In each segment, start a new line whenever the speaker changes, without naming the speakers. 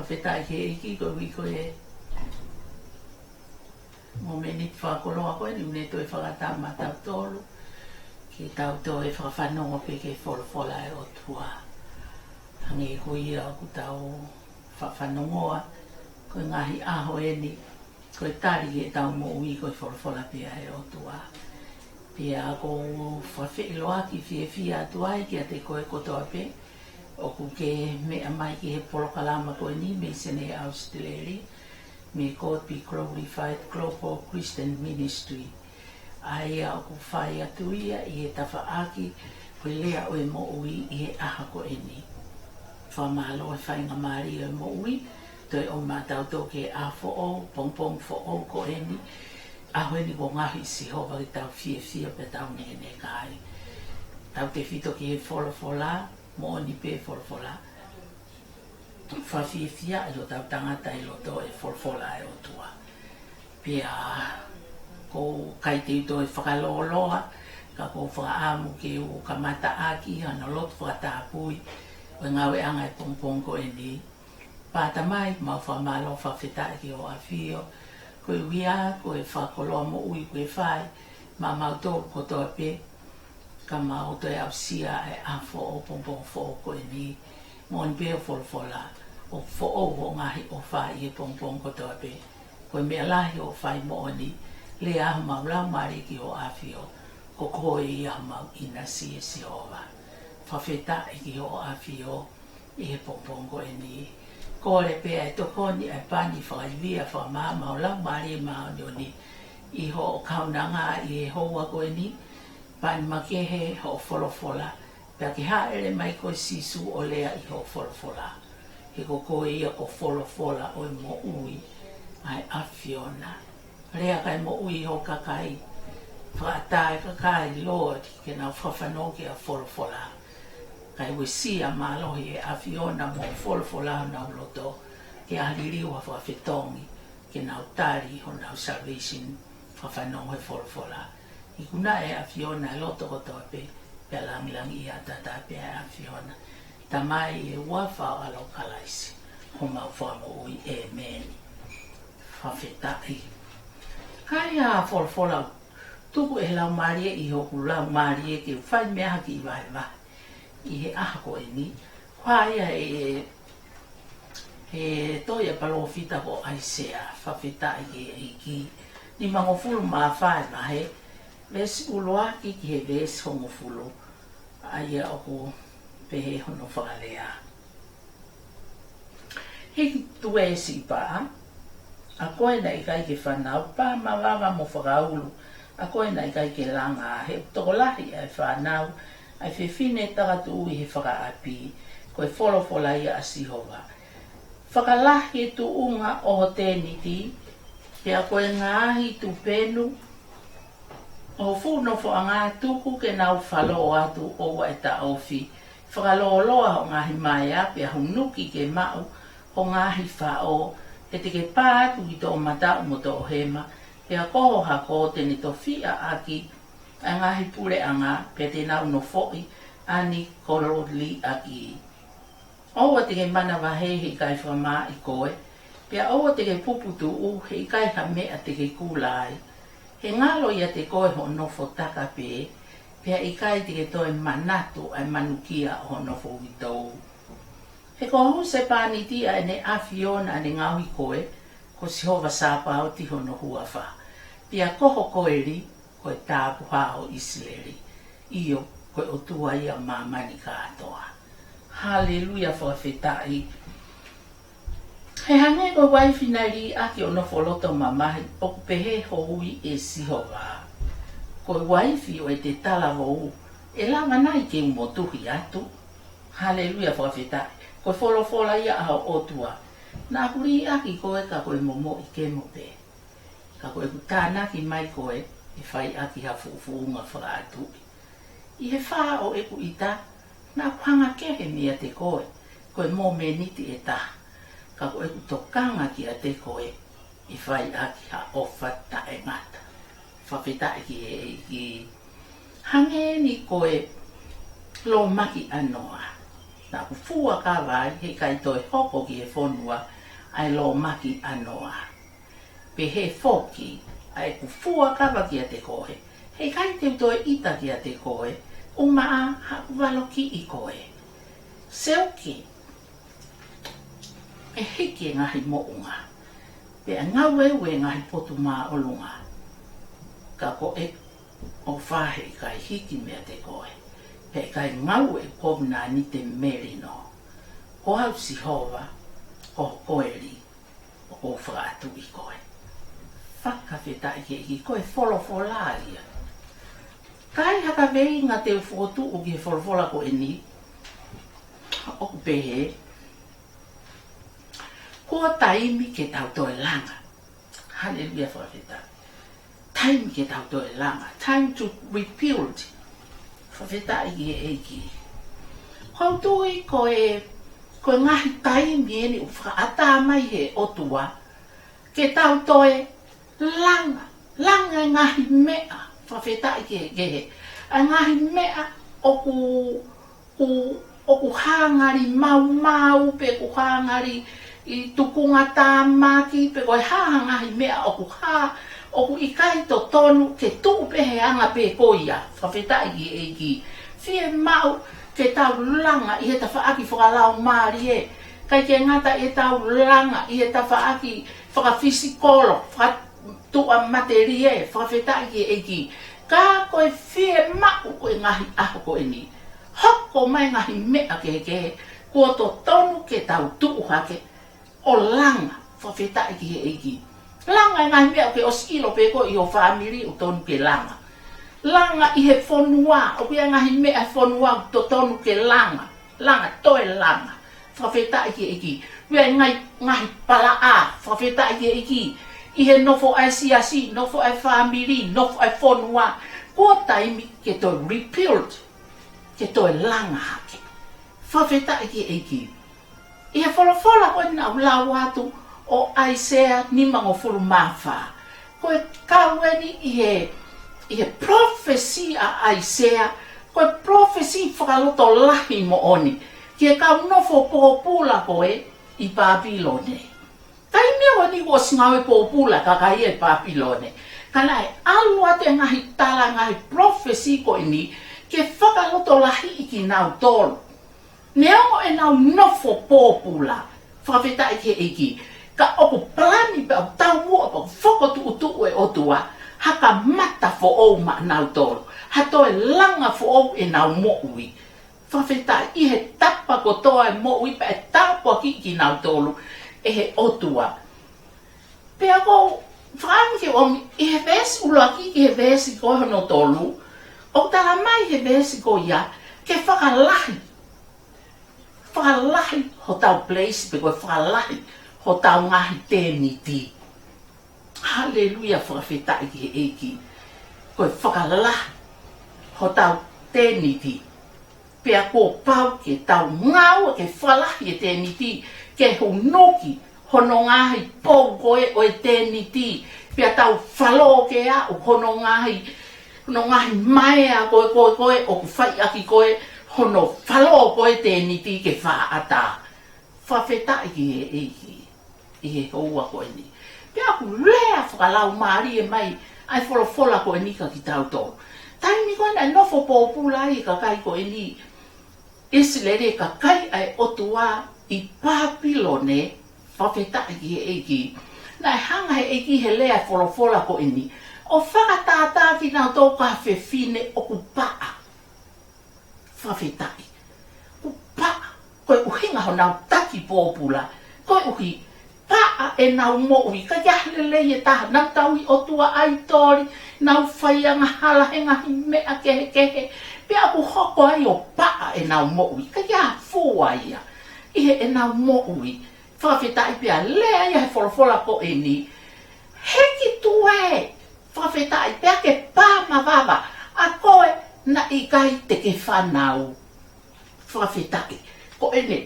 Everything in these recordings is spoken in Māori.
whawhetai ke iki koe wiko e. Mo me ni whakoloa koe ni une toi whakata matau tolu. Ki tau tō e whawhanongo pe ke wholofola e o tua. Hangi hui au ku tau whawhanongoa. Koe ngahi aho e ni. Koe tari e tau mo ui koe wholofola pia e o tua. Pia ko whawhiloa ki fia tua e ki a te koe kotoa pe. O ku ke mea mai ki he polokalama koe ni me sene Australia. Me ko pi Glorified Global Christian Ministry. Aia o ku whai atu ia i he tawha aki koe lea o e mo ui i he aha ko e ni. Whamalo e whainga maari o e mo ui. Toi o mātau tō ke a fo o, pong fo o ko e ni. Aho e ni ko ngahi si hova ki tau fia pe tau ne kai. Tau te whito ki he wholofola. Mo ni pe wholofola. Whawhiawhia i o tau tangata i loto e wholofola e o tua. Pia ko kai te uto e whakaloloha, ka ko whakaamu ke o kamata aki, hana loto whakatapui, o ngawe anga e pongpong ko e ni. Pata mai, mau whamalo whawhetai ki o awhio, koe wia, koe whakoloa mo ui koe whai, ma mau tō kotoa pe, ka mau to e ausia e a fo o pompong fo o koe ni mo ni pe o wholofola o fo o ngahi o whai e pompong kotoa pe koe mea lahi o whai mo ni le ahu mau lau mari ki o awhio ko koe i ahu mau ina si e si ova whawheta e ki o awhio i e pompong koe ni kore pe e tokoni e pani whaiwia whamaa mau lau mari e mau ni i ho o kaunanga i e hoa koe ni Pani makehe ho wholofola. Pea ki haere mai koe sisu o lea i ho wholofola. He ko koe ia ko wholofola o mo ui. Ai awhiona. Rea kai mo ui ho kakai. Whaatai kakai Lord. Ke nau whawhano ki a wholofola. Kai wesia malohi e awhiona mo wholofola nau loto. Ke ahaririwa whawhetongi. Ke nau tari ho nau salvation. Whawhano he wholofola. I kuna e a Fiona e loto kotoa pe, pe langilangi i a tata pe a Fiona. Ta mai e ua whao alo kalaisi, ho mau whamo ui e meni. Whawhetai. Kai a wholofola, tuku e lau marie i hoku lau marie ke whai mea ki i vai vai. I he aha ko e ni, whaia e toia palo fita ko aisea, whawhetai ke e ki. Ni mangofulu maa whai mahe, Vesi uloaki ki he vesi hongo fulu. Aia oku pehe hono whakalea. Heki tue si paa. A koe na ikai ke whanau. Paa mawawa mo whakaulu. A koe na ikai ke langa. He tokolahi ai whanau. Ai whiwhine tagatu ui he whakaapi. Koe wholofola ia a sihova. Whakalahi e tu unga o hoteniti. Pea koe ngāhi tu penu. O funo fo anga tuku ke nau whalo atu o wa eta ofi. Whakaloloa ho ngahi mai api a hunuki ke mau ho ngahi whao. E te ke pātu i tō mata mo tō hema. Pea koho hako teni tō whia aki a ngahi pure anga pe te nau no fo'i ani koroli aki. Owa te ke mana wahehe kai whamā i koe. Pea owa te ke puputu u he kai ha mea te ke kulai. He ngalo ia te koe ho nofo taka pe, pea i kai te ke toi manatu ai manukia ho nofo witou. He ko hu se pānitia e ne awhiona ane ngauhi koe, ko si hova sāpa o tiho no huawha. Pea koho koe ri, koe tāpu hao Israeli. Iyo, koe o tua ia mamani kātoa. Haleluia whawhetai. He hange ko waifina ri aki o nofo loto mamahi o pehe hui e sihova. Ko waifi o e te tala vou e lama nai ke umotuhi atu. Haleluia whawhetai. Ko wholofola ia aho otua. Nā kuri aki koe ka koe momo i ke mope. Ka koe kutānaki mai koe e whai aki ha fuufuunga whakaatu. I he wha o eku ita, nā kuhanga kehe mia te koe. Koe mō meniti e taha. Ka koe ku tokanga ki a te koe i whai aki ha ofa ta e ngata. Whawhetai ki hange ni koe lo maki anoa. na ku fua ka vai he kai toi hoko ki e fonua ai lo maki anoa. Pe he foki ai ku fua ka va ki a te koe. He kai te toi ita ki a te koe, umaa haku walo ki i koe. Seuki, e hiki e ngahi mounga, pe a ngau e ue ngahi potu maa olunga. Ka ko e o whahe kai hiki mea te koe, pe kai ngau e kovna ni te merino. Ko hau si hova, ko koeri, o ko whaatu i koe. Whakawhetai ki koe wholofolaria. Kai haka vei ngā te ufotu o ki he wholofola ko e ni, o ku pehe, kua taimi ke tau toe langa. Hallelujah whakawhetai. Taimi ke tau toe langa. Time to rebuild. Whakawhetai ki e eiki. Kau tui koe ngahi taimi eni u whakaata mai he otua, ke tau toe langa. Langa e ngahi mea. Whawhetai ke a ngahi mea o ku hangari mau pe ku hangari i tukunga tāmaki pe koe ngahi mea o ku ikai to tonu ke tuku pehe anga pe koia. Whawhetai ki eiki. Fie mau ke tau langa i he ta whaaki whakalau maari e. Kai ke ngata e tau langa i he ta whaaki whakafisikolo, tua materie, whawhetai ki eiki. Ka koe fie mau koe ngahi aho koe ni. Hoko mai ngahi mea ke kua to tonu ke tau tuu hake o langa, whawhetai ki eiki. Langa ngahi mea ke o skilo pe ko i o whamiri o tonu ke langa. Langa i he whonua, o kia ngahi mea whonua to tonu ke langa. Langa, toe langa, whawhetai ki eiki. Wea ngahi pala a, whawhetai ki eiki. I he nofo ai siasi, nofo ai whamiri, nofo ai whonua. Kua taimi ke toi rebuild, ke toi langa hake. Whawhetai ki eiki. I he wholofola koe na ulau atu o Aisea ni mango furu mawha. Koe kaweni i he prophecy a Aisea, koe prophecy whakaloto lahi mo oni. Ke kau nofo pōpula koe i Babylone. Kai mea wani ko singawe pōpula kakai e Babylone. Kana e alu ate ngahi tala ngahi prophecy ko ini ke whakaloto lahi i ki nau tolu. Neongo e nau nofo pōpula, whawhetai ke eiki. Ka oku plani pe au tau mua pa whakotu utu e otua, haka mata fo ou ma nau tolu. Hato e langa fo ou e nau mo'ui. Whawhetai i he tapa ko toa e mo'ui pa e tāpua ki nau tolu. E he otua. Pea ko, whaami ke omi, i he vesi ulaki ki he vesi ko hono tolu, o tala mai he vesi ko ia, ke whakalahi. Whakalahi ho tau place, pe koe whakalahi ho tau ngahi tēniti. Hallelujah, whakawhetai ki he eiki. Koe whakalahi ho tau tēniti. Pea ko pau ke tau ngau ke whalahi e tēniti, ke hunoki hono ngahi pou koe o e tēniti. Pea tau whalo ke a o hono ngahi mai a koe o ku whai aki koe hono whalo koe tēniti ke whaata. Whawhetai ki he eiki, i he houa koe ni. Pea ku lea whakalau maari e mai, ai wholofola koe ni ka ki tau tō. Taimi koe nai nofo pōpula i ka kai koe ni, Isilere ka kai ai otua i Babylone, whawhetai ki he eiki. Nai hanga he eiki he lea wholofola ko ini. O whakatātā ki nau tō ka whewhine o ku paa. Whawhetai. Ku paa. Koe uhinga ho nau taki pōpula. Koe uhi paa e nau mo'ui. Ka yahlele e taha. Nau tau i otua ai tori. Nau whaianga halahenga hi mea kehe. Pea ku hoko ai o paa e nau mo'ui. Ka yah fua ia. Ihe e nau mo'ui. Whawhetai pea lea ia he wholofola ko e ni. Heki tue. Whawhetai pea ke pāma wawa. A koe na i kai te ke whanau. Whawhetai. Ko e ne.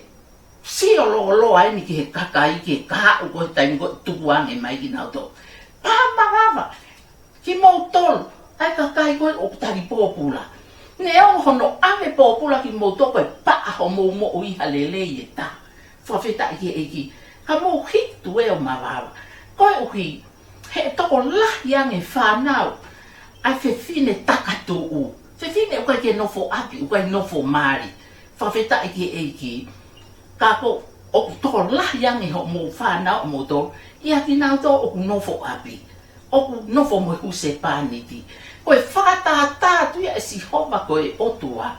Si o loa e ni ki he kakai ki he kahau ko he taimi ko tukuange mai ki nau tō. Pāma wawa. Ki mou tolu. Ai kakai koe o tari pōpula. Neo hono ame popula ki mo to pa ho mo i halele e ta. Whawheta i ka mo hitu e o mawawa. Koe uhi, he toko lahi ange whanau, ai whiwhine takatu u. Whiwhine ukai ke nofo api, ukai nofo maari. Whawheta i ka ko o toko lahi ange ho mo whanau mo to, ia ki nau to o nofo api. O nofo mo huse pāniti. Koe whakatā tuia e si hova koe otua.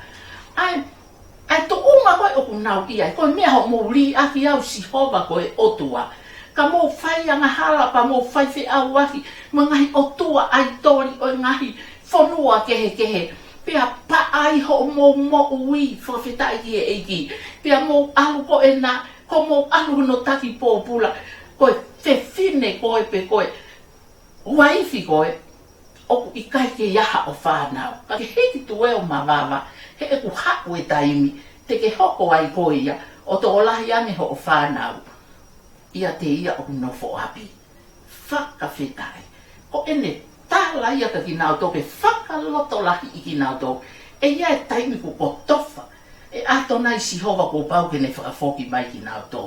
Ai to uma koe o nau ia, koe mea ho mo li aki au si hova koe otua. Ka mo whai anga hala pa mo whai whi au ahi, ma ngahi otua ai tori o ngahi whanua kehe. Pea pa ai ho mo ui, whawheta iki. Pea mo alu ko e na, ko mo alu no taki pōpula. Koe whiwhine koe pe koe, waifi koe, oku i kai ke iaha o whanau. Ka ke heki tu e o mawawa, he eku hapu e taimi, te ke hoko ai koe ia, o to olahi ane ho o whanau. Ia te ia o nofo api. Whakawhetai. Ko ene tāla ia ka ki nau tō, ke whakaloto lahi i ki nau tō, e ia e taimi ku ko tofa, e ato nai si hova ko pau ke ne whakafoki mai ki nau tō.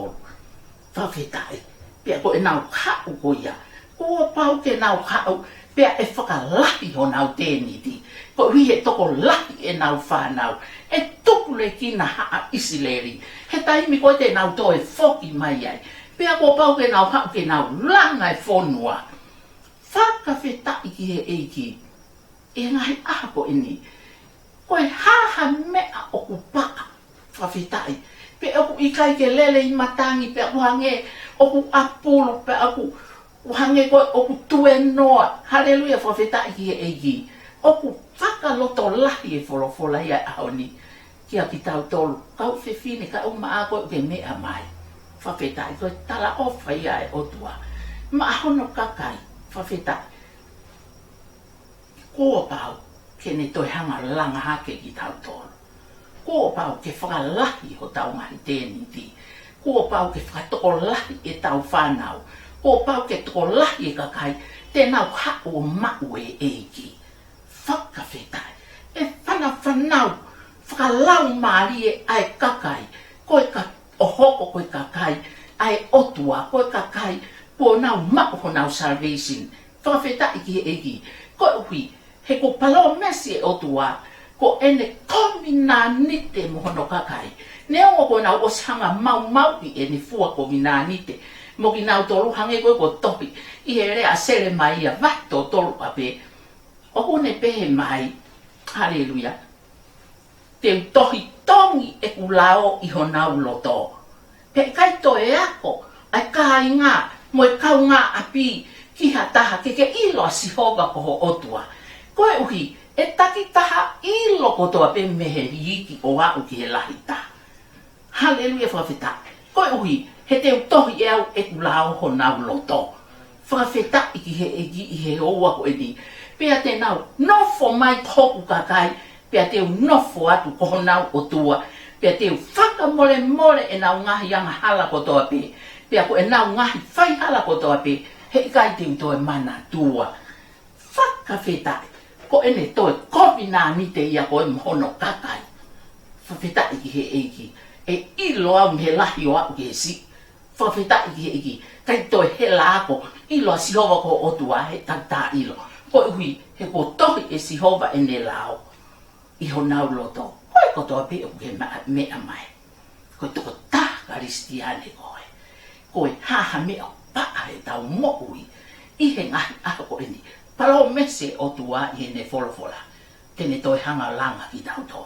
Whakawhetai. Pea ko e nau hau ko ia, ko pau ke nau hau, pea e whakalahi ho nau tēni ti. Ko hui he toko lahi e nau whanau. E tupu le ki na haa isileri. He taimi koe te nau tō e whoki mai ai. Pea ko pau ke nau hau ke nau langa e whonua. Whakawhetai ki he eiki. E ngai aha ko ini. Koe haha mea o ku paa. Whawhetai. Pea oku ikai ke lele i matangi. Pea ku hange oku apulu. Pea oku hange koe oku tue noa. Haleluia whawhetai ki he eiki. Oku whakaloto lahi e wholofola ia aoni. Kia ki tau tolu. Kau whiwhine ka uma a koe ke mea mai. Whawhetai koe tala ofa ia e otua. Ma ahono kakai. Whawhetai. Kua pau ke ne toi hanga langa hake ki tau tolu. Kua pau ke whakalahi ho tau ngahi tēni ti. Kua pau ke whakatoko lahi e tau whanau. Kua pau ke toko lahi e kakai. Tēnau hao mau e eiki. Whakawhetai. E whanau, whakalau maari e ai kakai. Koe ka ohoko koe kakai. Ai otua koe kakai. Ko nau mau ho nau salvation. Whakawhetai ki he eki. Koe hui, he ko palo mesi e otua. Ko ene komina nite mohono kakai. Neongo ko nau osanga mau i ene fua ko mina nite. Mo ki nau tolu hange koe ko topi. I he rea sere mai ia vato tolu ape. O hone pehe mai, haleluia, te tohi tongi e kulao i honau loto. Pe kai to e ako, ai kai ngā, mo e kau ngā api, ki ha taha ke ilo si hoga ko ho otua. Koe uhi, e taki taha ilo ko toa pe mehe riiki o au ki he lahi taha. Haleluia whawheta. Koe uhi, he te tohi e au e kulao honau loto. Whawheta i ki he egi i he oua ko e ni. Pea te nau nofo mai toku kakai, pea te nofo atu koho nau o tua, pea te whaka mole e nau ngahi anga hala kotoa pe, pea ko e nau ngahi whai hala kotoa pe, he kai te utoe mana tua. Whakawhetai, ko ene toe kopi nā nite ia ko e mhono kakai. Whawhetai ki he eiki, e ilo au me lahi o au ke si. Whawhetai ki he eiki, kai toe he la ako, ilo a sihowa ko o tua he tata ilo. Koe hui, he ko tohi e si hova e ne lao. I ho nau loto. Koe kotoa pe o ke mea mai. Koe toko tā karistiane koe. Koe haha mea paa e tau mo'ui. I he ngahi aha ko e ni. Palo mese o tua i he ne wholofola. Tene toi hanga langa ki tau tō.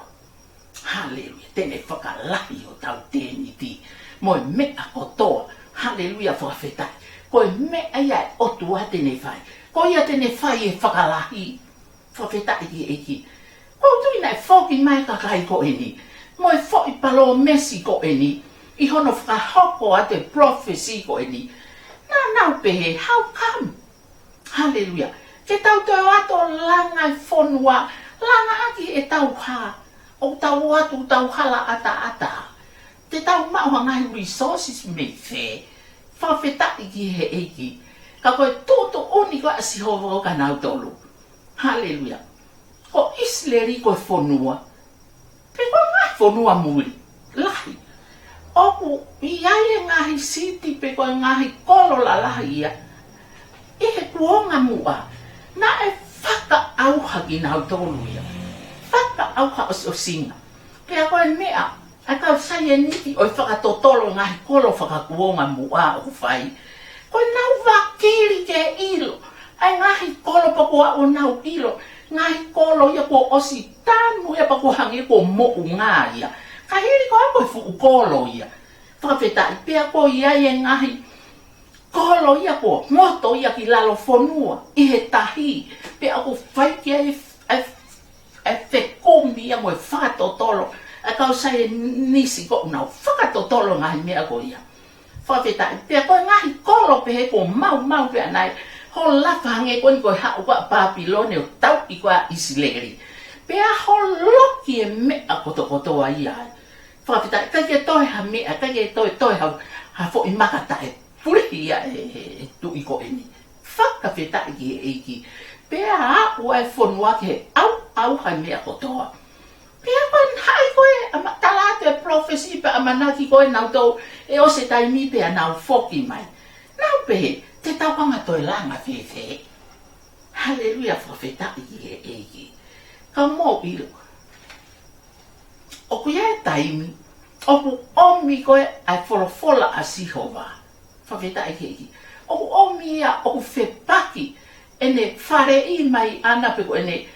Haleluia. Tene whakalahi o tau tēni ti. Moe mea kotoa. Haleluia whakawhetai. Koe mea ia e o tua tene whai. Ko ia tene whai e whakalahi. Whawhetai ki eki. Ko tui nai whoki mai kakai ko eni. Mo e whoi palo mesi ko eni. I hono whakahoko a te prophecy ko eni. Nā nau pehe, how come? Hallelujah. Ke tau tau ato langa i whonua. Langa aki e tau ha. O tau atu tau hala ata. Te tau mauha ngai resources me whe. Whawhetai ki he eki. Ka koe tōto oni koe a si hova o ka nau tolu. Hallelujah. ko Israeli ko fonua. Pe ko ngai fonua muri. Lahi. Oku iaie ngahi siti pe ko ngahi kolo la lahi ia. Ihe kuonga mua. Na e whaka auha ki nau tolu ia. Whaka auha o singa. Pea koe mea. A kau sai e niti o whaka totolo ngahi kolo whaka kuonga mua o whai. Koe nau wakiri ke ilo. Ai ngahi kolo pa kua o nau ilo. Ngahi kolo ia ko osi tanu ia pa kua hangi ko mo'u ngā ia. Ka hiri ko ako i fuku kolo ia. Whakawhetai pea ko ia e ngahi kolo ia ko moto ia ki lalo fonua. I he tahi. Pea ako whaiki ai whekomi ia mo e whakatotolo. A kau sai e nisi ko unau whakatotolo ngahi mea ko ia. Whakawhetai pea ko ngahi kolo pe he ko mau pea nai. Ho lafa hange koni koe hau kwa Papilone o tau i kwa Israeli. Pea ho loki e mea kotokotoa ia. Whakawhetai, kai ke toi ha mea, kai ke toi ha fo i makata e puri ia e tu i ko eni. Whakawhetai ki e eiki. Pea hau e whonua ke au ha mea kotoa. Pea koe hai koe, ama talato e profesi pa amanaki koe nau tau e o se taimi pea nau foki mai. Nau pehe. Te tauanga toi langa whewhe. Haleluia whawhetai i e eiki. Ka mō ilo. Oku ia e taimi. Oku omi koe ai wholofola a sihova. Whawhetai i eiki. Oku omi ia oku whepaki. Ene whare i mai ana peko ene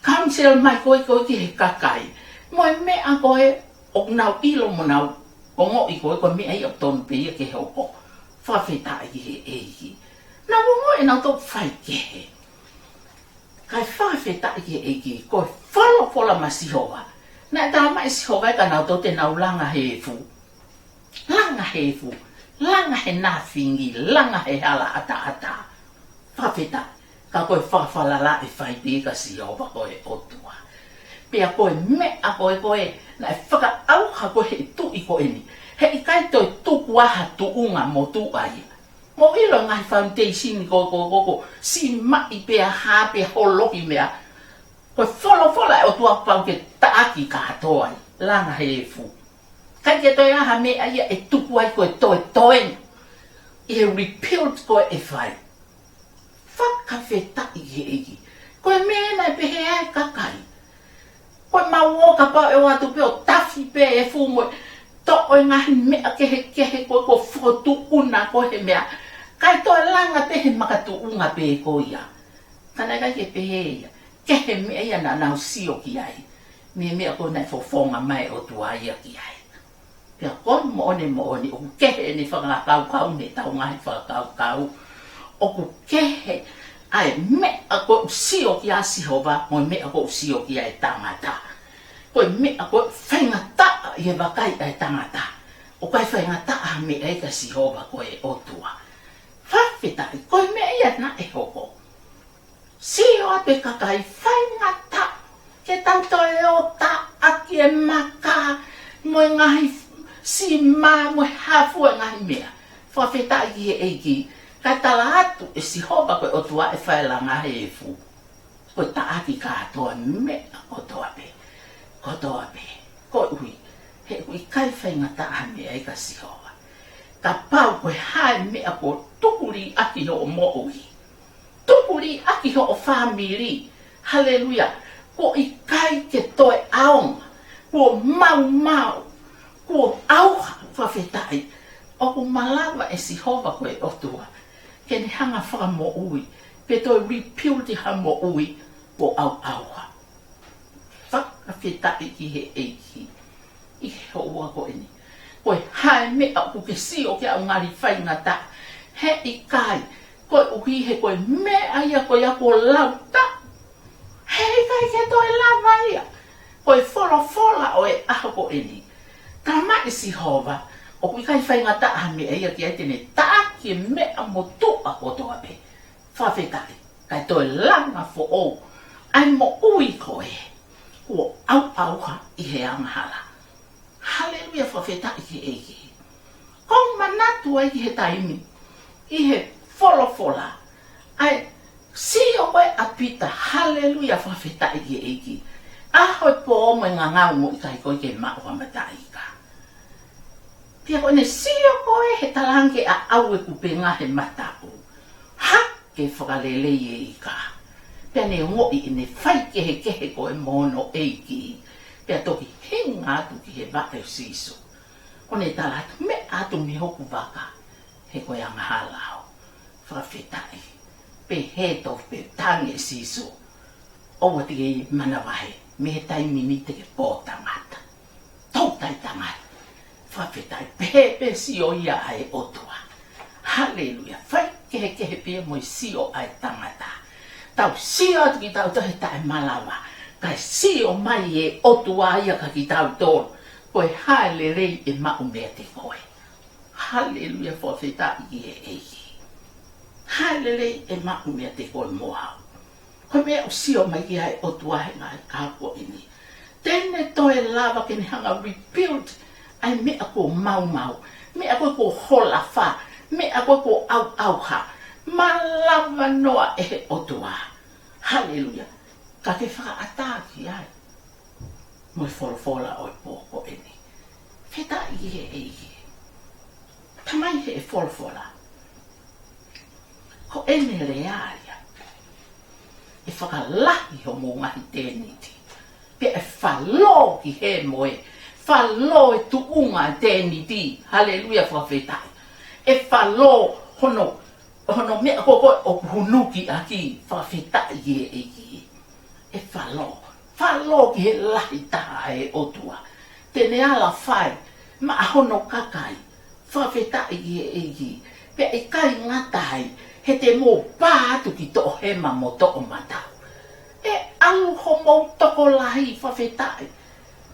council mai koe ki he kakai. Moe mea koe oku nau ilo mo nau. Kongo i koe mea i o tonu pe ia ke hoko. Whawhetai i he eiki. Nā wongo e nau tō whai kehe. Kai whawhetai i he eiki, koe whalofola ma sihoa. Nā tā mai sihoa e ka nau tō te nau langa he fu. Langa he fu. Langa he nāwhingi, langa he hala ata. Whawhetai, ka koe whawhalala e whai pe ka sihoa koe otua. Pea koe mea koe, nā e whaka auha koe he tu i koe ni. He i kai toi tuku aha tuunga mo tu ai. Mo ilo ngai foundation ko si mai pea hape holoki mea. Ko fola o tua pau ke taaki katoa ai. Langa he fu. Kai ke toi aha mea ia e tuku ai ko e toe. I he repealed ko e whai. Whakawhetai he eki. Ko e mea nai pehe ai kakai. Ko e mawoka pao e watu peo tafi pe e fu mo. Toko e ngahi mea kehe koe ko whotu una ko he mea. Kai toi langa pehe makatu unga pe ko ia. Kana kai ke pehe ia. Kehe mea ia na nau sio ki ai. Mea ko nai fofonga mai o tua ia ki ai. Pea kon mo one. Oku kehe ni whakakau ne tau ngahi whakakau. Oku kehe ai mea ko sio ki a sihova. Mo mea ko sio ki ai tangata. Koe mea koe whaingata i he wakai ai tangata. O kai whaingata a mea e ka sihova koe otua. Whawhetai, koe mea ia na e hoko. Siho ape kakai whaingata. Ke tautoe o ta aki e maka. Moe ngahi si maa moe hafu e ngahi mea. Whawhetai ki he eiki. Kai tala atu e sihova koe otua e whailanga he e fu. Koe ta aki katoa mea otua pe. Kotoa pe, ko ui, he ui kai whaingata a mea e ka sihoa. Ka pau koe hae mea ko tukuri aki ho o mo ui. Tukuri aki ho o whamiri. Haleluia. Ko i kai ke toe aonga. Ko mau. Ko auha whawhetai. O ko malawa e sihova koe otua. Ke ne hanga whaka mo ui. Pe toi repeal ti ha mo ui. Ko auha. Whakawhetai ki he eiki. I he hoa ko eni. Koe hae mea ku ke sio ke au ngari whaingata. He i kai. Koe uhi he koe mea ia koe ako lauta. He i kai ke toi lava ia. Koe fola o e aha ko eni. Ka mai si hova. O kui kai whaingata a mea ia ki ai tene taaki mea mo tua ko toa pe. Whawhetai. Kai toi langa fo o. Ai mo ui koe. Ko auha i he angahala. Haleluia whawhetai ki eiki. Kong manatu ai ki he taimi. I he fola. Ai sio koe apita, haleluia, whawheta iki. Ahoi po mo ngā ngau mo ikai koe ke mao wamataika. Pia koe ne sio koe he talange a aue kupenga he matau. Ha ke whakalele e ika. Pia ne ngoi ne whai kehe koe mono eiki. Pia toki hinga atu ki he wate siso. Kone talatu me atu me hoku waka. He koe anga halao. Whawhetai. Pe he to pe tange siso. Owa tike manawahe. Me he taimi ni te ke pō tangata. Tau tai tangata. Whawhetai pepe sio ia ai otua. Haleluia. Whai kehe pia moi sio ai tangata. Tau sio atu ki tau tohe tae malawa. Kai sio mai e otua ia ka ki tau tōru. Koe haele rei e mau mea te koe. Haleluia whawhetai i e eiki. Haele rei e mau mea te koe mohau. Koe mea o sio mai ki ai otua he ngai kāpua ini. Tene toe lava ke ni hanga rebuild. Ai mea ko mau. Mea ko hola wha. Mea ko au ha. Malava noa e he otua. Haleluia. Ka ke whakaataki ai. Moi wholofola oi pōko eni. Wheta i he eiki. Tamai he e wholofola. Ko ene rearia. E whakalahi ho mō ngahi tēniti. Pea e whalo ki he moe. Whalo e tuunga e tēniti. Haleluia whawhetai. E whalo hono mea koko o hunuki aki. Whawhetai i he eiki. E whalo. Whalo ki he lahi taha e otua. Tene ala whai. Ma ahono kakai. Whawhetai i he eiki. Pea e kai ngatai. He te mō pātu ki tō hema mo tō matau. E alu ho mō toko lahi whawhetai.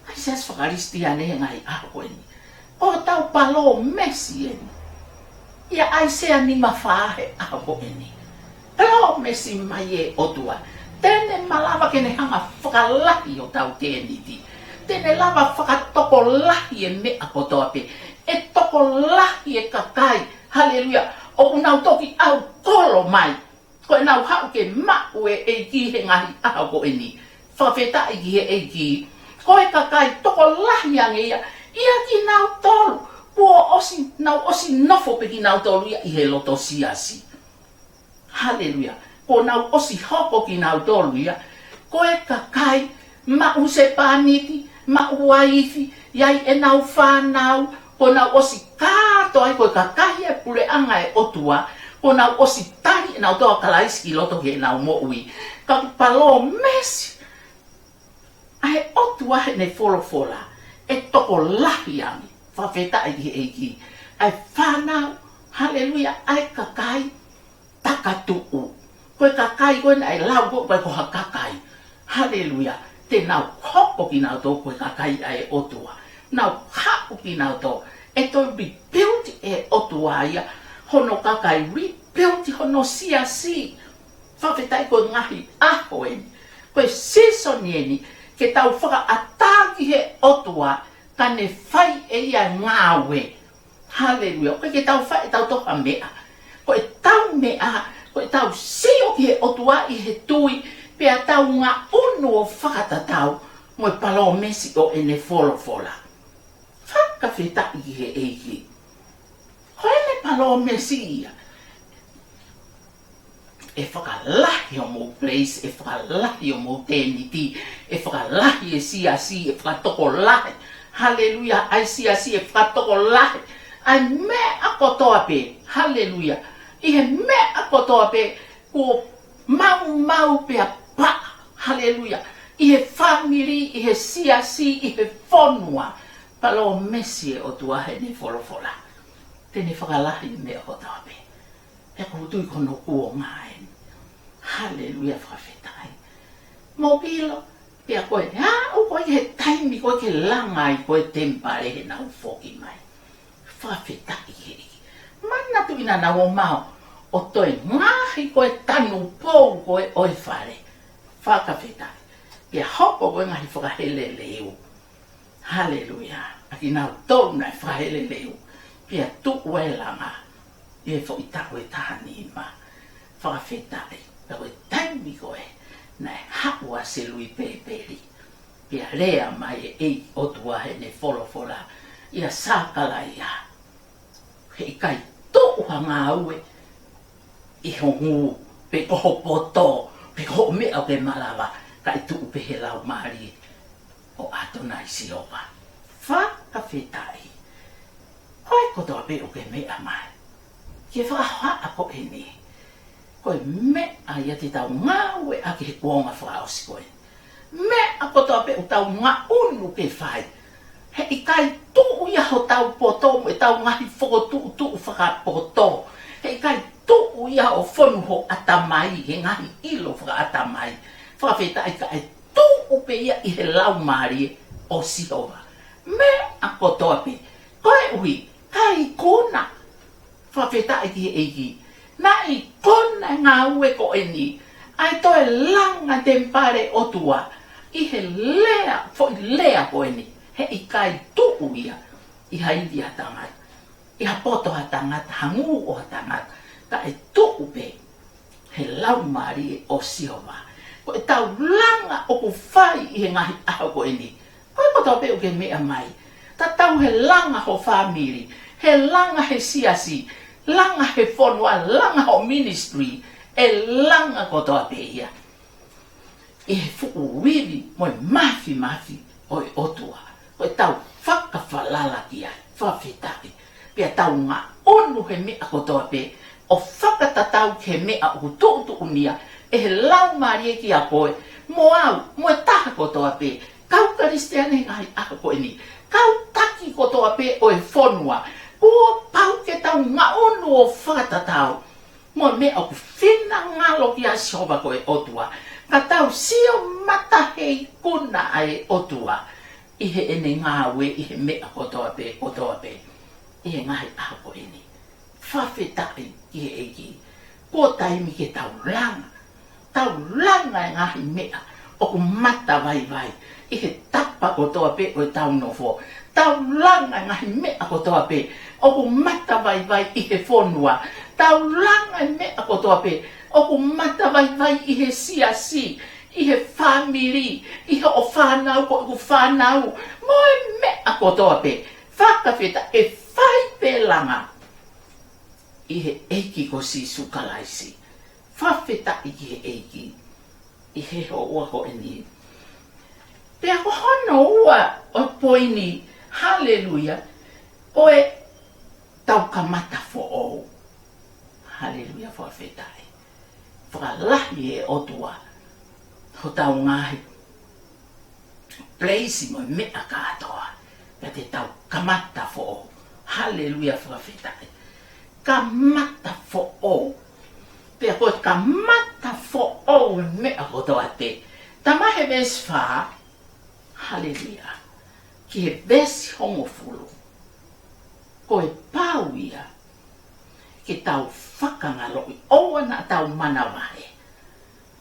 Ai seas whakaristi ane he ngai aho eni. O tau palo mesi eni. Ia ai sea ni mawhahe aho eni. Palo mesi mai e otua. Tene malawa kene hanga whakalahi o tau tēniti. Tene lava whakatoko lahi e mea kotoa pe. E toko lahi e kakai. Haleluia. O unau toki au kolo mai. Koe nau hau ke mau e eiki he ngahi aho ko eni. Whawhetai ki he eiki. Koe kakai toko lahi ange ia. Ia ki nau tolu. Kua osi, nau osi nofo pe ki nau tolu ia i he loto siasi. Haleluia. Ko nau osi hoko ki nau tolu ia. Koe kakai mau se pāniti, mau waifi, iai e nau whanau. Ko nau osi kāto ai koe kakai e pule anga e otua. Ko nau osi tari e nau toa kalaiski loto he nau mo ui. Ka palo mesi. Ai otua he ne wholofola. E toko lahi angi. Whawhetai ki eiki. Ai whanau. Haleluia. Ai kakai. Takatuu. Koe kakai koe ai lau koe koha kakai. Haleluia. Te nau hoko ki nau tō koe kakai ai otua. Nau hapu ki nau tō. E toi rebuild e otua ia. Hono kakai rebuild hono siasi. Whawhetai koe ngahi aho eni. Koe seasoni eni. Ke tau whakaataki he otua. Ka ne whai e ia ngāwe. Haleluia. Koe ke tau whai e tau toha mea. Koe tau mea. Koe tau sio ki he otua i he tui. Pea tau ngā unu o whakatatau. Moe palo mesi o ene wholofola. Whakawhetai ki he eiki. Hoi le palo mesi ia. E whakalahi o mō place. E whakalahi o mō tēniti. E whakalahi e siasi. E whakatoko lahi. Haleluia. Ai siasi e whakatoko lahi. Ai mea kotoa pe. Haleluia. I he mea kotoa pe. Ko mau pe a pa. Haleluia. I he family. I he siasi. I he whonua. Palo mesi e o tua he ni wholofola. Tene whakalahi mea kotoa pe. E kutui kono ua ngaen. Haleluia whawhetai. Mobilo. Pea koe, o koe he taimi koe ke langai koe tempare he nau whoki mai. Whawhetai he. Mana tu ina nau o mao. O toi ngahi koe tanu pou koe oi whare. Whakawhetai. Pea hoko koe ngahi whakahele leo. Haleluia. Aki nau tōru nai whakahele leo. Pea tu ue langa. E fo i tahu e tahani ma. Whakawhetai. pe koe taimi koe na e hapua se lui peperi pia lea mai e otua he ne folofola ia sakala ia he kai to hanga ue I hongu pe koho poto pe koho me o ke malawa kai tu pe he lau mari o ato nai si opa fa ka fetai oi ko to pe o ke me amai ke fa ha apo e ni ko me a ia te tau ngā ue a ke kuonga fa o si koe me a ko to pe o tau ngā unu ke fai he I kai tu ia ho tau poto mo tau ngahi foko tu whaka poto he kai tu ia o fonu ho atamai he ngahi ilo whaka atamai whawheta I kai tu upe ia I he lau mari o sihoa me a kotoa pe koe ui kai kona whawheta I ki he eiki na I kona ngā ue ko e ni ai toe langa tempare o tua I he lea fo I lea ko e ni he I kai tu ia I haidi a tangata I ha poto ha tangata hangu o ha tangata ka e tuku pe he lau mari o sihoa ko e tau langa o ku whai I he ngahi aho ko e ni ko e koto pe o ke mea mai ta tau he langa ho family he langa he siasi langa he fonua langa ho ministry e langa koto pe ia I he fuku wili mo e mafi o e otua ko e tau whakawhalala kia whawhetaki pia tau ngā onu he mea koto pe o whakatatau ke mea o tuutu unia e he lau marie ki a koe mo au, mo e taha kotoa pe kau karistiane ngai a koe ni kau taki kotoa pe o e whonua kua pau ke tau ngā onu o whakatatau mo mea o whina ngalo ki a sihoba koe otua ka tau sio mata hei kuna ai otua I he ene ngā we I he mea kotoa pe I he ngai a koe ni whawhetai ki he eiki. Ko taimi ke tau langa e ngahi mea o ku mata vai I he tapa ko toa pe o tau nofo. Tau langa e ngahi mea ko toa pe o ku mata vai I he whonua. Tau langa e mea ko toa pe o ku mata vai I he siasi. I he family. I he o whanau ko ku whanau. Mo e mea ko toa pe. Whakawheta e whai pe langa. I he eiki ko si sukalaisi. Whawheta I ki he eiki. I he ho ua ko e ni. Pea ko hono ua o poini. Hallelujah. O e tau kamata fo o. Hallelujah whawheta e. Whakalahi e otua. Ho tau ngahi. Pleisi mo mea katoa. Pea te tau kamata fo o. Hallelujah whawheta e. Kamata fo o. Pea koe kamata fo o mea kotoa te. Tamahe ves wha. Hallelujah. Ki he vesi hongofulu. Koe pau ia. Ki tau whakangaloi. Oa na tau manawahe.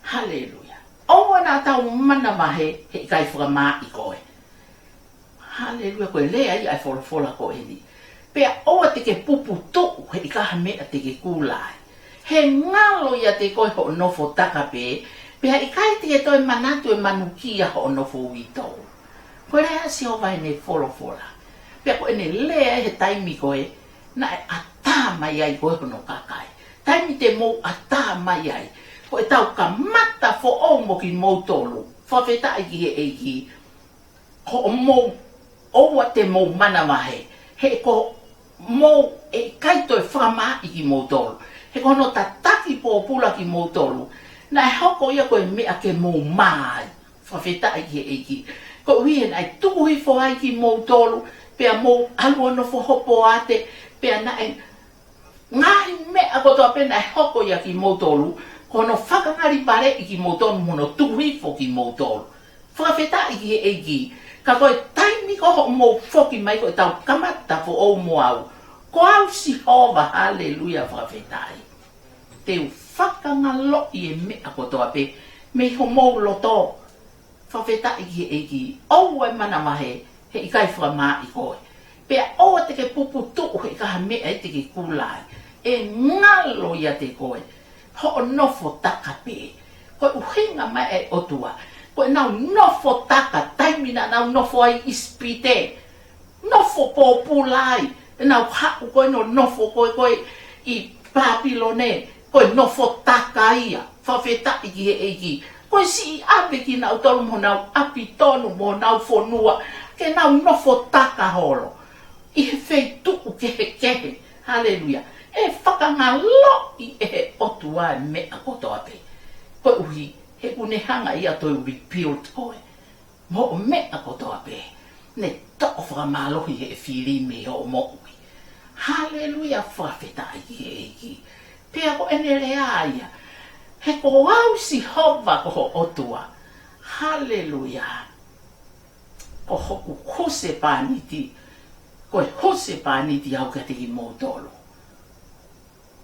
Hallelujah. Oa na tau manawahe. He kai whakamā I koe. Hallelujah. Koe lea ia e wholafola koe ni. Pea oa te ke pupu toku he ikaha mea te ke kūlai. He ngalo ia te koe ho nofo taka pe. Pea ikai te ke toi manatu e manukia ho nofo uitou. Koe rea si o vai ne wholofola. Pea koe ne lea he taimi koe na e ata mai ai koe hono kakai. Taimi te mou ata mai ai. Koe tau ka mata fo o mo ki mou tolu. Whawheta ki he eiki. Ho mou oa te mou manamahe. He ko mou e kaito e whama I ki mou tolu. He kono ta taki pōpula ki mou tolu. Na e hoko ia koe mea ke mou mai. Whawheta ki he eiki. Ko hien ai tuhi fo ai ki mou tolu. Pea mou alua no fo hopo ate. Pea na e ngahi mea kotoa pena e hoko ia ki mou tolu. Kono whakangari pare I ki mou tolu. Mono tuhi fo ki mou tolu. Whawheta ki he eiki. Ka koe taimi ko ho mou foki mai koe tau kamata fo o mo au. Ko au si hova, hallelujah, whawhetai. Te u whakangalo I e mea kotoa pe. Me ho mou loto. Whawhetai ki he eiki. Ou e mana mahe. He ikai whakamā I koe. Pea oa te ke pupu tuku he ikaha mea te ke kūlai. E ngalo ia te koe. ho nofo taka pe. Ko uhinga mai e otua. Ko nau nofo taka taimina nau nofo ai ispite. Nofo populai. Nau haku koe no nofo koe I Papilone. Koe nofo taka ia. Whawheta iki he eki. Koe si ape ki nau tolu mo nau api tonu mo nau fonua. Ke nau nofo taka holo. I he whei tuku kehe. Hallelujah. E whakangalo I he otua mea kotoa pe. Koe uhi, he unehanga ia toi repealed koe. Mo o mea kotoa pe. Ne toko whakamalohi he whiri me ho mo ui. Hallelujah, whawheta i eki. Pea ko ene rea ia. He ko au si hova ko ho otua. Hallelujah. Ko hoku hose pāniti. Koe hose pāniti au ka te ki mōtolo.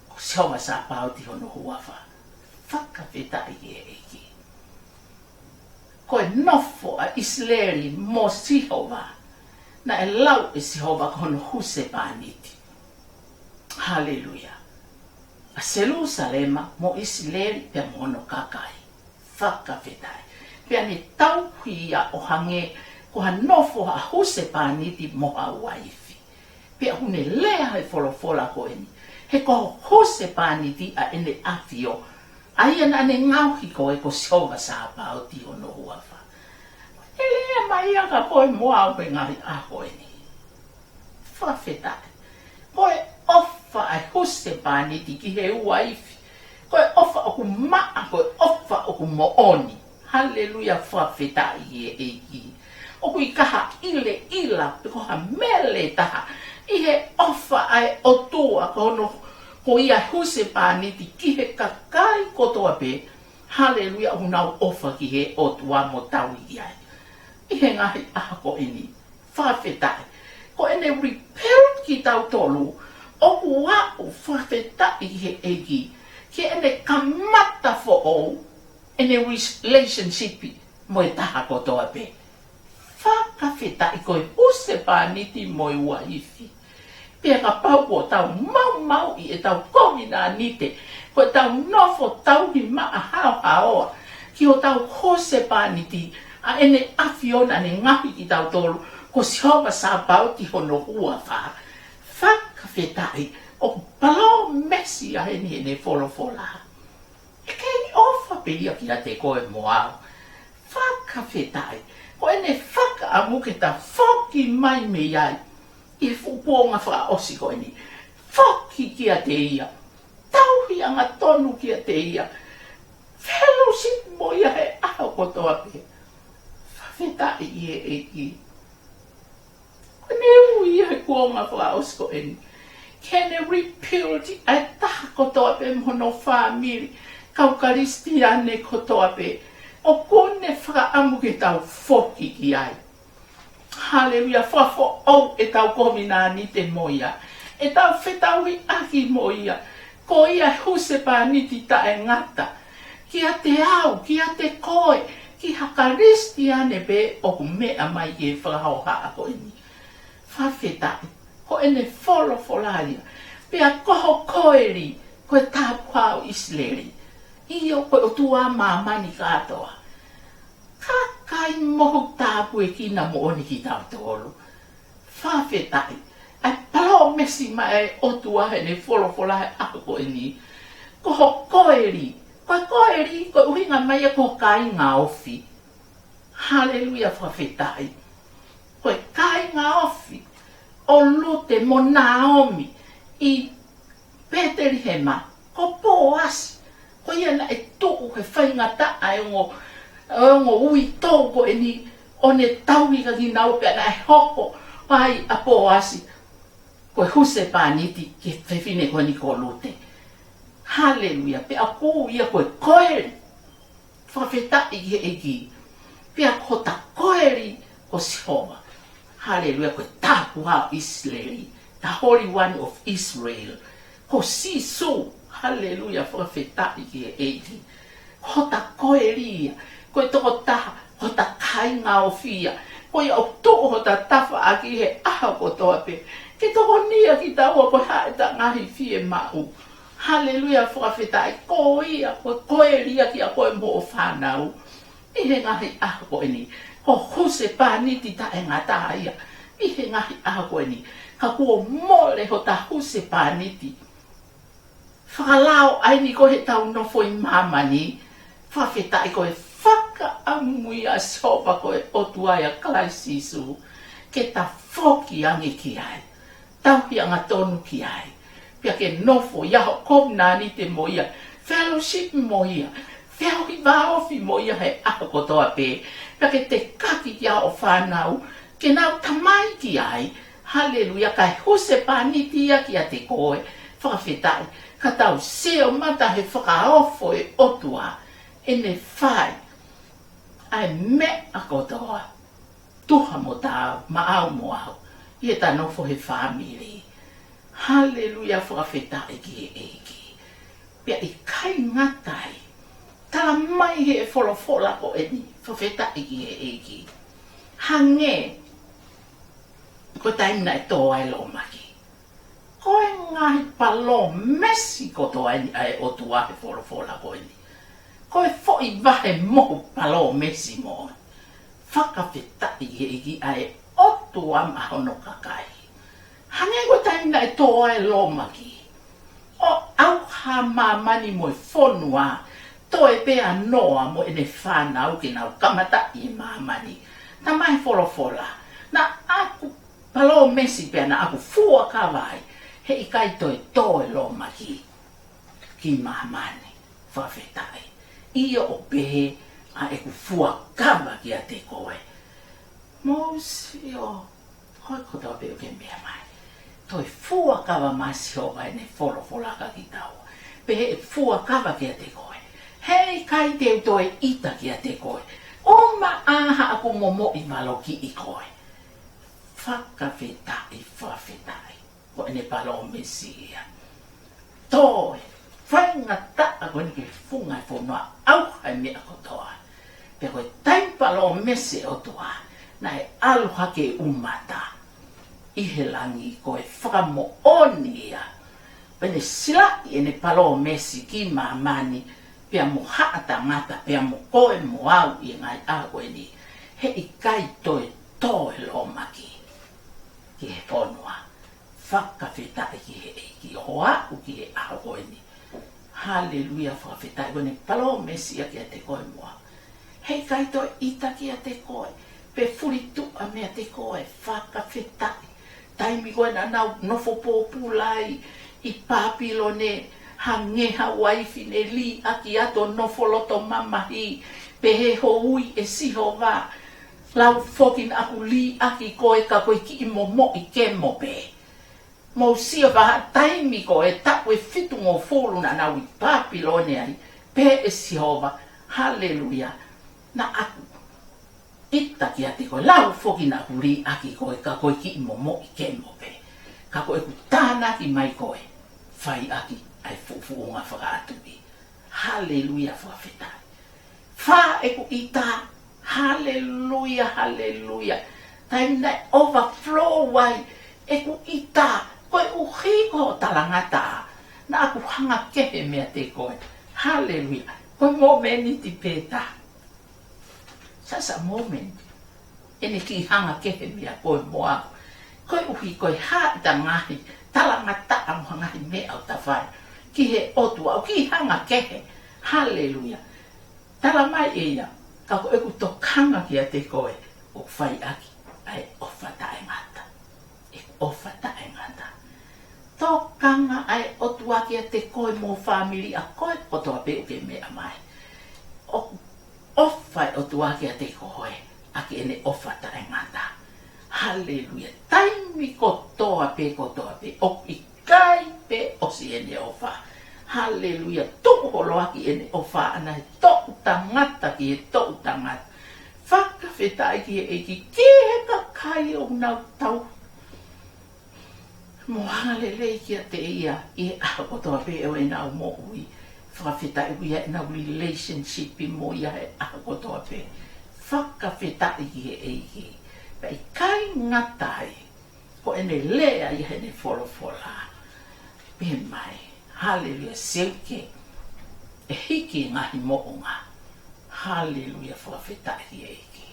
Ko siawa sa pāuti hono huawa. Whakawheta I eki. Koe nofo a Isleri mo sihova. Na e lau e sihova kono huse pāniti. Hallelujah. A Jerusalema mo Isleri pe mono kakai. Whakawheta. Pea ne tauhia o hange ko ha nofo ha huse pāniti mo ha waifi. Pea hune lea he wholofola ko eni. He ko hose pāniti a ene afio. Aia na ne ngauhi ko e ko siova sa pāuti o no huawa. E lea mai aka koe moa o pe ngari aho eni. Whawhetai. Koe ofa a huse pāniti ki he waifi. Koe ofa o ku maa, koe ofa o ku mooni. Hallelujah, whawhetai e eki. O kui kaha ile ila pe koha mele taha. I he ofa ai otua kono ko ia huse pāniti ki he kakai kotoa pe. Hallelujah, unau ofa ki he otua mo taui iai. I he ngahi aha ko eni. Whawhetai. Ko ene repelled ki tau tolu. O kua o whawhetai he eki. Ki ene kamata fo o. Ene relationship mo e taha kotoa pe. Whakawheta I koe huse pāniti mo I waifi. Pea ka pau ko tau mau I e tau komina nite. Koe tau nofo tau hi maa hao haoa. Ki o tau huse pāniti. A ene afiona ne ngahi ki tau tolu. Ko sihopa sa bauti hono hua wha. Whakawheta I o palau mesi a heni ene wholofola. E kei ofa pe ia ki a te koe moao. Whakawheta I. Ko ene whaka a muke ta whoki mai me iai. I fuponga wha osi ko ene. Whoki ki a te ia. Tauhi anga tonu ki a te ia. Fellowship mo ia he aho kotoa pe. Whawheta I e eki. Kone ui he kuonga wha osi ko ene. Kene repealed a taha kotoa pe mono whamiri. Kaukaristiane kotoa pe. O kone whakaamu ke tau whoki ki ai. Hallelujah, whafo au e tau komina ni te moia. E tau whetauhi aki moia. Ko ia huse pāniti ta e ngata. Ki a te au, ki a te koe. Ki hakaristi ane pe o ku mea mai e whakahau haa ko ini. Whawhetai, ko ene wholofolaria. Pea koho koeri, koe tāpuhau Isleri. Iyo koe o tua mamani katoa. Kakai moho tāpu e kina mo oni ki tau tolu. Whawhetai. Ai palo mesi mai o tua he ne wholofola he ako e ni. Koho koeri. Koe koeri, koe uhinga mai a koho kai ngā ofi. Hallelujah, whawhetai. Koe kai ngā ofi. O lute mo Naomi. I Peteri hema. Ko Boasi. Ko ia na e tuku he whaingata ai ngo ui tōko e ni o ne taui ka ki nau pe na e hoko pai a Boasi. Ko huse pāniti ke whewhine ko ni ko lute. Hallelujah. Pe a kou ia koe koeri. Whawhetai he eki. Pe a ko ta koeri ko Sihova. Hallelujah. Koe tāku hao Israeli. The Holy One of Israel. Ko Sisu. Hallelujah, whawhetai ki e eki. Ho ta koeria, koe toko taha, ho ta kai ngā o whia. Koe au toko ho ta tawha aki he aha ko toa pe. Ke toko nia ki taua koe hae ta ngahi whie mau. Hallelujah, whakawhetai ko ia, koe ria ki a koe mo o whanau. I he ngahi a koe ni, ko huse pāniti ta e ngata ia. I he ngahi a koe ni, ka kua mole ho ta huse pāniti. Whakalao ai ni ko he tau nofo i mamani, whawhetai koe whaka amui a sopa koe otu ai a klaisisu, ke ta whoki angi ki ai, tauhi anga tonu ki ai. Pia ke nofo iaho komnani te moia, fellowship moia, whiahi waofi moia he ako kotoa pe. Pia ke te kaki kia o whanau, ke nau tamai ki ai, hallelujah, kai huse pāniti ia ki a te koe, whakawhetai, ka tau seo mata he whakaofo e otua, e ne whai, ai me a kotoa, tuha mo tau, maau mo au, i e ta nofo he whamiri. Hallelujah, whakawhetai ki e eki. Pia i kai ngatai, tala mai he e wholofola ko e ni, whawhetai ki e eki. Hange, ko taimina e tō ai lo maki. Ko e ngahi palo mesi ko tō ai ni ai o tua he wholofola ko e ni. Ko e fo i vahe mohu palo mesi mo. Whakawhetai ki e eki ai o tua mahono kakai. Hange ko taimina e tō ai lo maki. O au ha mamani mo e whonua, tō e pea noa mo e ne whanau ki nau kamata i mamani. Ta mai wholofola. Na aku palo mesi pea na aku fua kawai, he i kai toi tō e lo maki ki mamani. Whawhetai. Ia o pehe a e ku fua kawa ki a te koe. Mousi o, hoi kotoa peo ke mea mai. Toi fua kawa masi o vai ne wholofola ka ki tau. Pehe e fua kawa ki a te koe. Hei kai teu toi ita ki a te koe. O ma aha aku momo i malo ki i koe. Whakawhetai, whawhetai. Ko ene palo o mesia. Toi, whainga taa koe ni ke funga i whonua au hai mea kotoa. Pe koe taim palo o mese o toa. Na e aloha ke umata. I he langi ko e whakamo oni ia. Pene silaki e ne palo o mesi ki mamani, pia mo haata ngata, pia mo koe mo au i ngai ako e ni. He i kai toi tō e lo maki. Ki he ponua. Whakawhetai ki he eki. Ho aku ki he ako e ni. Hallelujah, whakawhetai. Pene palo o mesi a ki a te koe moa. He i kai toi ita ki a te koe. Pe furitu a mea te koe. Whakawhetai. Taimi koe na nau nofo pōpulai i pāpilone hangeha waifi ne li aki ato nofo loto mamahi pe he ho ui e siho wā lau fokin aku li aki koe ka koe ki i momo i ke mo pe. Mo sia waha taimi koe tapu e fitu ngō fōlu na nau i pāpilone ai pe e siho wā. Hallelujah. Na aku ita ki ate koe, lau foki na huri aki koe, ka koe ki i momo i ke mo pe. Ka koe ku tāna ki mai koe, whai aki ai fufu o ngā whakaatupi. Hallelujah, whakawhetai. Wha e ku ita, hallelujah, hallelujah. Taimina overflow wai, e ku ita, koe uhiko talangata. Na aku hanga kehe mea te koe. Hallelujah. Koe mo meni ti pēta. Sasa moment, ene ki hanga kehe mea koe moa. Koe uhi koe haita ngahi, talangata am hangahi mea au tawhai. Ki he otu au, ki hanga kehe. Hallelujah. Tala mai eia, ka koe ku tokanga ki a te koe, o whai aki, ai ofata e ngata. E ofata e ngata. Tokanga ai otu aki a te koe mo family a koe, o toa pe uke mea mai. Ofai o tuake a te koe, aki ene ofata e ngata. Hallelujah. Taimi kotoa pe, o i kai pe o si ene ofa. Hallelujah. Toku holo aki ene ofa, ana he toku tangata ki he toku tangata. Whakawhetai ki he eki, ki he kakai o nau tau. Moanga lelei ki a te ia, i he aha kotoa pe o e nau mo ui. Whakawhetai ui e nau relationship i mo ia he aha kotoa pe. Whakawhetai ki he eiki. Pei kai ngatai, ko ene lea i he ne wholofola. Pe mai, Hallelujah, seuke. E hiki ngahi mo'unga. Hallelujah, whawhetai eiki.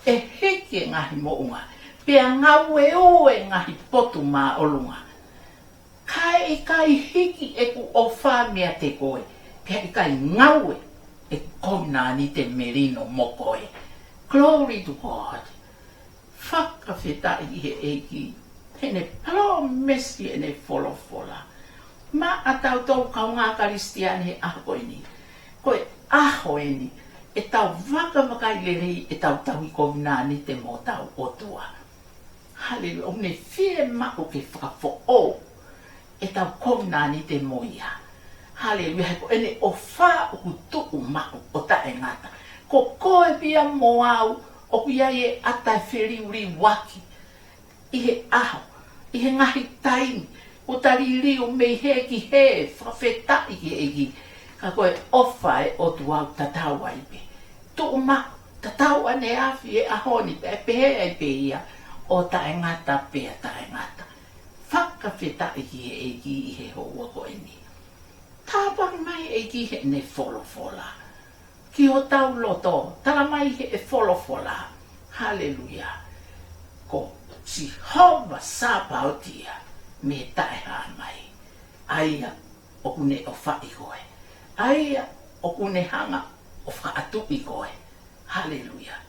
E hiki ngahi mo'unga. Pea ngawe oe ngahi potu mā olunga. Kai hiki e ku o whāmea te koe. Kai ngawe e kona ni te merino mo koe. Glory to God. Whakawhetai he eiki. Hene promesi e ne wholofola. Ma atau tau kaunga karistiane he aho ni. Koe aho ni. E tau waka lerei e tau i kovina ni te mo tau otua. Hallelujah. O ne whie mako ke whakafo o. E tau kovina ni te moia. Hallelujah. Ko ene o wha o ku tuku mako o tae ngata. Ko koe pia mo au o pia e atai whiri waki. Ihe aho. Ihe ngahi taimi. O tari liu mei he ki he. Whawhetai ki eki. Ka koe ofa e o tu au tatau aipe. Tuku mako. Tatau ane awhi e ahoni. E pehe e pe ia. O tae ngata pea tae ngata. Whakawhetai ki he eki i he hoa koe ni. Tāpaki mai eki he ne wholofola. Ki o tau loto. Tala mai he e wholofola. Hallelujah. Ko si hova sāpau tia. Me tae haa mai. Aia o kune o whai koe. Aia o kune hanga o whaatu i koe. Hallelujah.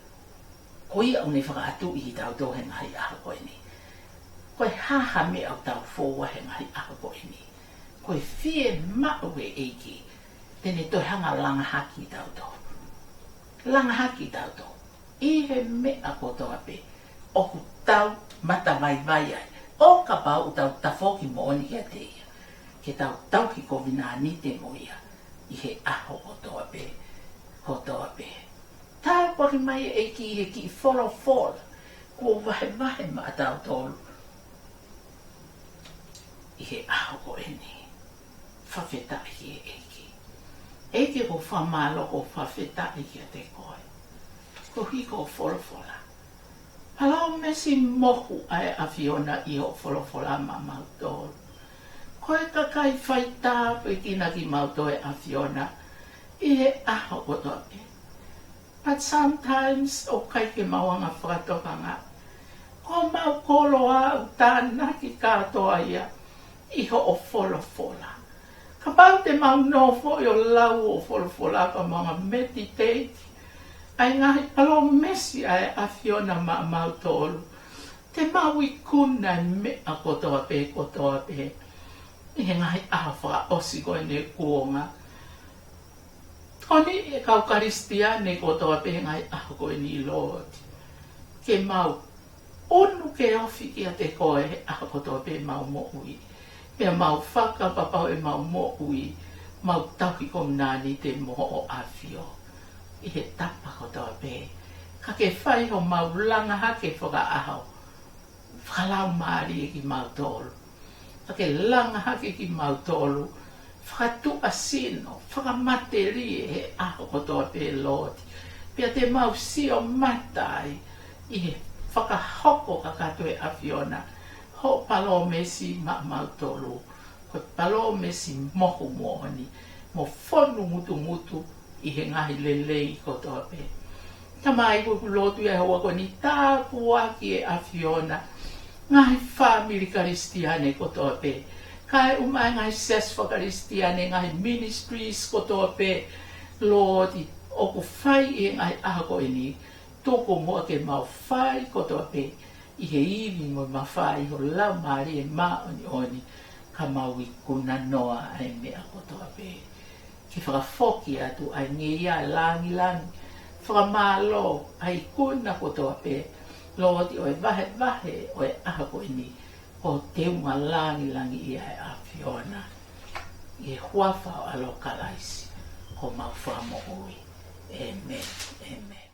Ko ia o ne whakaatu i tau tō he ngahi aha koe ni. Koe haha me au tau fōua he ngahi aha koe ni. Koe whie mao e eiki. Tene toi hanga langa haki tau tō. Langa haki tau tō. I he mea kotoa pe. Oku tau mata vai vai ai. O ka pau tau tafoki mo oni kia te ia. Ke tau ki kovina ni te moia. I he aho kotoa pe. Kotoa pe. Tā pori mai e ki he ki wholofola. Ko vahe ma tau tolu. I he aho ko e ni. Whawhetai ki e eki. Eki ko whamalo ko whawhetai ki a te koe. Ko hiko wholofola. Halau mesi mohu ai a Fiona i o wholofola ma mautolu. Koe kakai whaita pe kina ki mautoe a Fiona. I he aho kotoa pe. But sometimes, o kai ke mawanga whakatokanga, ko mau koloa u tāna ki kātoa ia, iho o wholofola. Ka pau te mau nofo i o lau o wholofola ka mga meditate, ai ngahi palo mesi ai a Fiona ma mau tolu. Te mau i kuna mea kotoa pe. I he ngahi aha whaka osi koe ne kuonga. Koni e kau karistia ne kotoa pehengai aho koe ni Lord. Ke mau onu ke ofi ki a te koe aho kotoa pe mau mo ui. Pea mau whaka papau e mau mo ui. Mau tauki komnani te moho o awhio. I he tapa kotoa pe. Ka ke whai ho mau langa hake whaka aho. Whakalau maari e ki mau tolu. Ka ke langa hake ki mau tolu. Whakatu asino, whakamate he aho kotoa pe Lord. Pea te mau sio matai i he whakahoko kakatu e a Fiona. Ho palo mesi ma mautolu. Ko palo mesi mohu mohoni. Mo whonu mutu i he ngahi lelei kotoa pe. Tamai kuku lotu e hoa ko ni tāpu aki e a Fiona. Ngahi whamiri karistiane kotoa pe. Kai umai ngai ses whakaristiane ngai ministries kotoa pe. Lord, o ku whai e ngai ahako e ni. Toko mua ke mau whai kotoa pe. I he iwi mo ma whai ho lau maari e maa oni. Ka mau i kuna noa ai mea kotoa pe. Ki whakafoki atu ai ngeia langi. Whakamalo ai kuna kotoa pe. Lord, oe vahe oe ahako e ni. O te unga langi ia e a Fiona. I e huafa o alo kalaisi. Ko mau whamo ui. Amen.